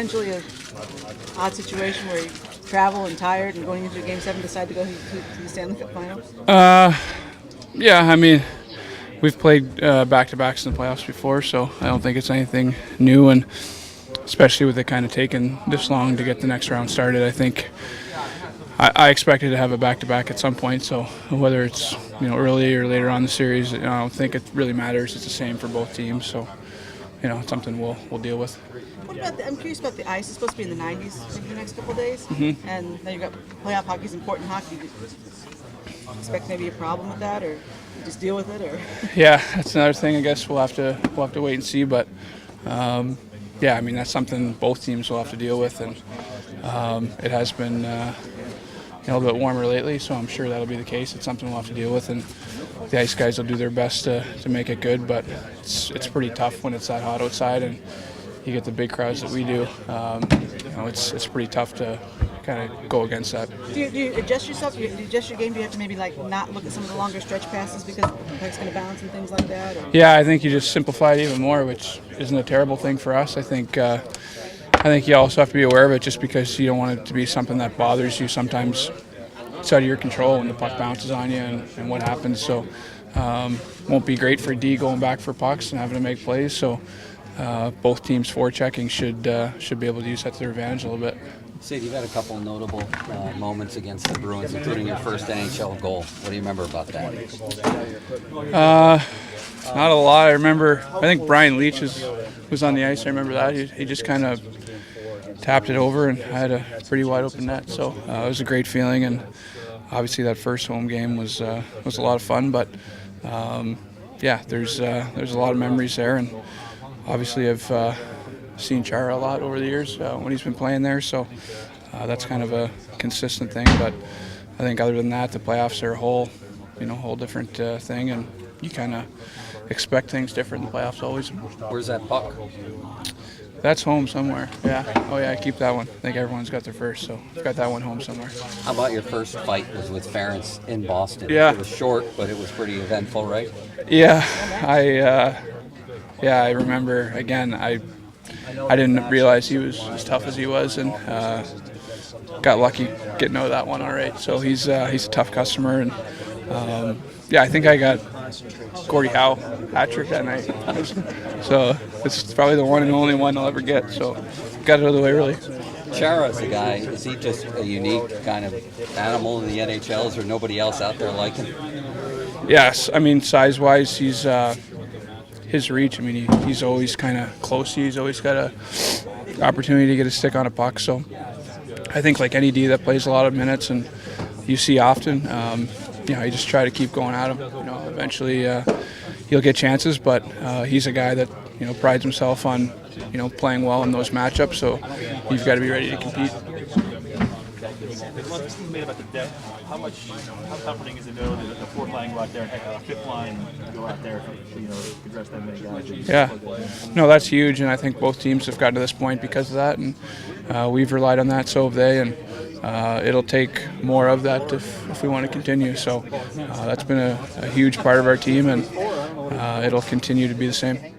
potentially an odd situation where you travel and tired and going into Game 7 decide to go to the Stanley Cup Final? Yeah, I mean, we've played back-to-backs in the playoffs before, so I don't think it's anything new, and especially with it kind of taking this long to get the next round started, I think I expected to have a back-to-back at some point, so whether it's early or later on in the series, I don't think it really matters. It's the same for both teams, so it's something we'll deal with. What about I'm curious about the ice. It's supposed to be in the 90s maybe the next couple of days, and now you've got playoff hockey is important hockey. Do you expect maybe a problem with that, or you just deal with it, or? Yeah, that's another thing. I guess we'll have to wait and see, but yeah, I mean that's something both teams will have to deal with, and it has been a little bit warmer lately, so I'm sure that'll be the case. It's something we'll have to deal with, and the ice guys will do their best to make it good, but it's pretty tough when it's that hot outside and you get the big crowds that we do. It's pretty tough to kind of go against that. Do you adjust yourself? Do you adjust your game? Do you have to maybe not look at some of the longer stretch passes because the puck's going to bounce and things like that? Or? Yeah, I think you just simplify it even more, which isn't a terrible thing for us. I think you also have to be aware of it just because you don't want it to be something that bothers you. Sometimes it's out of your control when the puck bounces on you and what happens. So won't be great for D going back for pucks and having to make plays. So both teams forechecking should be able to use that to their advantage a little bit. Sid, you've had a couple notable moments against the Bruins, including your first NHL goal. What do you remember about that? Not a lot. I think Brian Leach was on the ice. I remember that. He just kind of tapped it over, and I had a pretty wide open net. So it was a great feeling, and obviously that first home game was a lot of fun. But yeah, there's a lot of memories there, and obviously I've seen Chara a lot over the years when he's been playing there. So that's kind of a consistent thing. But I think other than that, the playoffs are a whole different thing, and you kind of expect things different in the playoffs always. Where's that puck? That's home somewhere. Yeah. Oh yeah, I keep that one. I think everyone's got their first, so I've got that one home somewhere. How about your first fight was with Ference in Boston? Yeah. It was short, but it was pretty eventful, right? Yeah. I remember. Again, I didn't realize he was as tough as he was, and got lucky getting out of that one all right. So he's a tough customer, and yeah, I think I got Gordie Howe hat trick that night. So it's probably the one and only one I'll ever get. So got it out of the way early. Chara's a guy. Is he just a unique kind of animal in the NHL? Is there nobody else out there like him? Yes, I mean size-wise, he's his reach. I mean he's always kind of close. He's always got a opportunity to get a stick on a puck. So I think like any D that plays a lot of minutes and you see often. You just try to keep going at him. Eventually he'll get chances, but he's a guy that prides himself on playing well in those matchups. So you've got to be ready to compete. How comforting is it to know that the fourth line go out there and heck, fifth line go out there to address that many guys? Yeah, no, that's huge, and I think both teams have gotten to this point because of that, and we've relied on that. So have they, and it'll take more of that if we want to continue. So that's been a huge part of our team, and it'll continue to be the same.